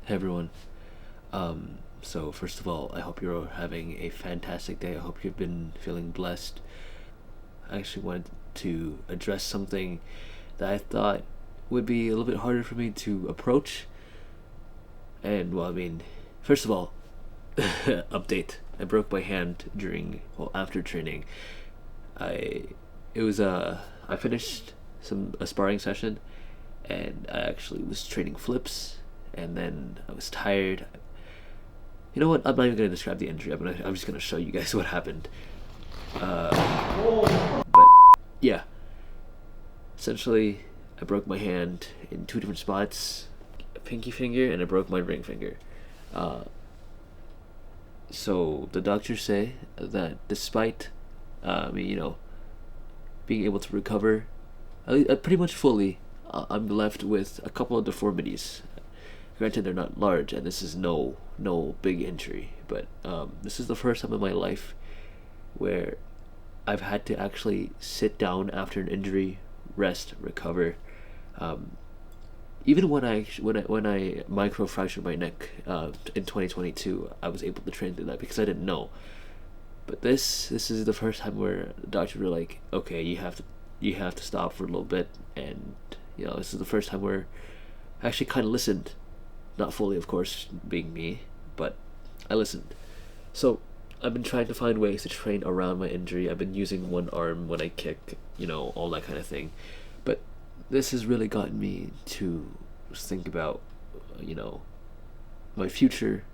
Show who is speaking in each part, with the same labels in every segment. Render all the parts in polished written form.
Speaker 1: Hey everyone. So first of all, I hope you're having a fantastic day. I hope you've been feeling blessed. I actually wanted to address something that I thought would be a little bit harder for me to approach. And well, I mean, first of all, update. I broke my hand after training. I it was I finished a sparring session, and I actually was training flips, and then I was tired. You know what? I'm not even gonna describe the injury. I'm just gonna show you guys what happened. But yeah, essentially, I broke my hand in two different spots, a pinky finger, and I broke my ring finger. Uh, so the doctors say that despite me, being able to recover pretty much fully, I'm left with a couple of deformities. Granted, they're not large, and this is no big injury, but this is the first time in my life where I've had to actually sit down after an injury, rest, recover. Um, Even when I micro fractured my neck in 2022, I was able to train through that because I didn't know. But this is the first time where the doctors were like, okay, you have to stop for a little bit, and this is the first time where I actually kind of listened, not fully, of course, being me, but I listened. So I've been trying to find ways to train around my injury. I've been using one arm when I kick, all that kind of thing. But this has really gotten me to think about, you know, my future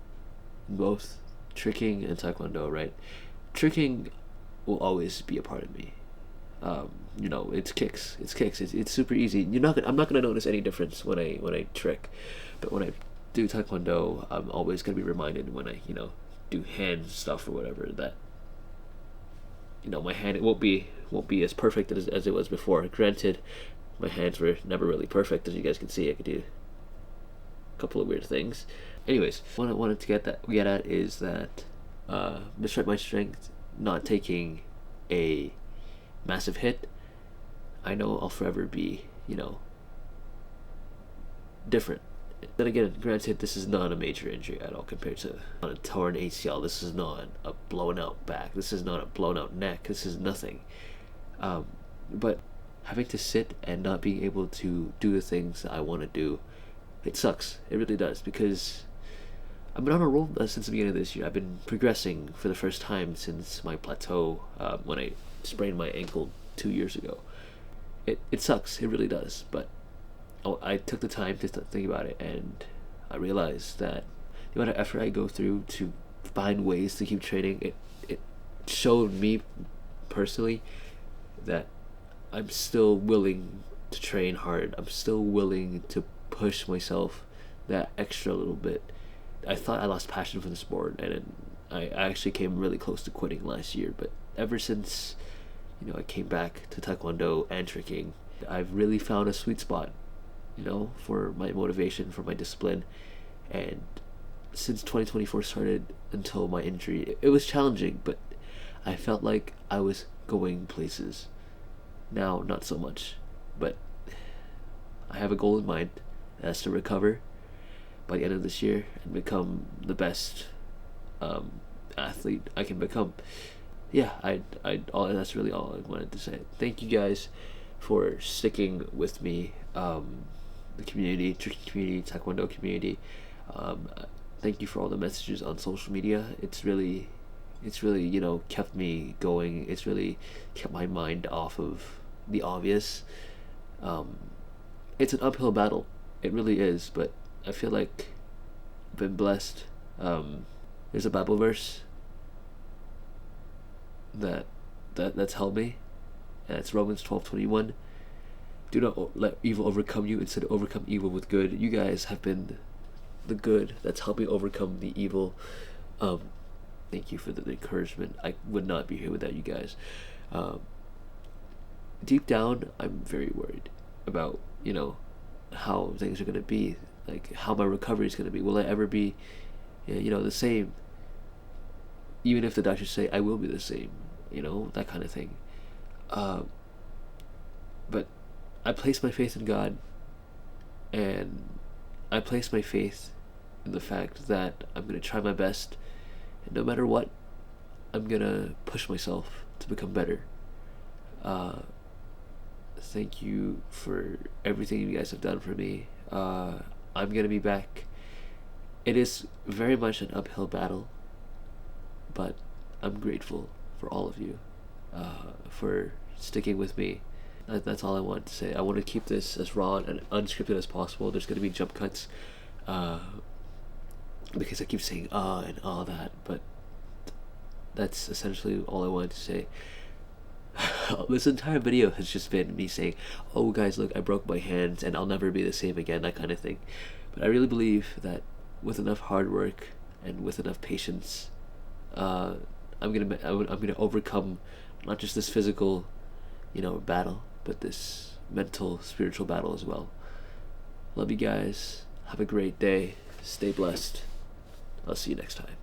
Speaker 1: in both tricking and taekwondo. Right, tricking will always be a part of me. It's kicks. It's kicks. It's super easy. I'm not gonna notice any difference when I trick, but when I do taekwondo, I'm always gonna be reminded when I do hand stuff or whatever that my hand it won't be as perfect as it was before. Granted, my hands were never really perfect, as you guys can see. I could do a couple of weird things. Anyways, what I wanted to get at is that despite my strength not taking a massive hit, I know I'll forever be different. Then again, granted, this is not a major injury at all compared to a torn ACL. This is not a blown out back. This is not a blown out neck. This is nothing. But having to sit and not being able to do the things that I want to do, it sucks. It really does, because I've been on a roll since the beginning of this year. I've been progressing for the first time since my plateau when I sprained my ankle 2 years ago. It sucks. It really does. But I took the time to think about it, and I realized that the amount of effort I go through to find ways to keep training, it showed me personally that I'm still willing to train hard. I'm still willing to push myself that extra little bit. I thought I lost passion for the sport, and I actually came really close to quitting last year. But ever since, I came back to taekwondo and tricking, I've really found a sweet spot, for my motivation, for my discipline. And since 2024 started until my injury, it was challenging, but I felt like I was going places. Now, not so much, but I have a goal in mind. That's to recover by the end of this year and become the best athlete I can become. Yeah, that's really all I wanted to say. Thank you guys for sticking with me, the community, tricking community, taekwondo community. Um, Thank you for all the messages on social media. It's really kept me going. It's really kept my mind off of the obvious. Um, it's an uphill battle. It really is, but I feel like I've been blessed. There's a Bible verse that's helped me, and it's Romans 12:21. Do not let evil overcome you. Instead, overcome evil with good. You guys have been the good that's helped me overcome the evil. Um, Thank you for the encouragement. I would not be here without you guys. Um, Deep down, I'm very worried about how things are gonna be, like how my recovery is gonna be. Will I ever be, the same? Even if the doctors say I will be the same, that kind of thing. Um, but I place my faith in God, and I place my faith in the fact that I'm gonna try my best, and no matter what, I'm gonna push myself to become better. Uh, Thank you for everything you guys have done for me. I'm gonna be back. It is very much an uphill battle, but I'm grateful for all of you, for sticking with me. That's all I want to say. I want to keep this as raw and unscripted as possible. There's gonna be jump cuts, uh, because I keep saying and all that, but that's essentially all I wanted to say. This entire video has just been me saying, "Oh, guys, look, I broke my hands, and I'll never be the same again," that kind of thing. But I really believe that with enough hard work and with enough patience, uh, I'm gonna overcome not just this physical, battle, but this mental, spiritual battle as well. Love you guys. Have a great day. Stay blessed. I'll see you next time.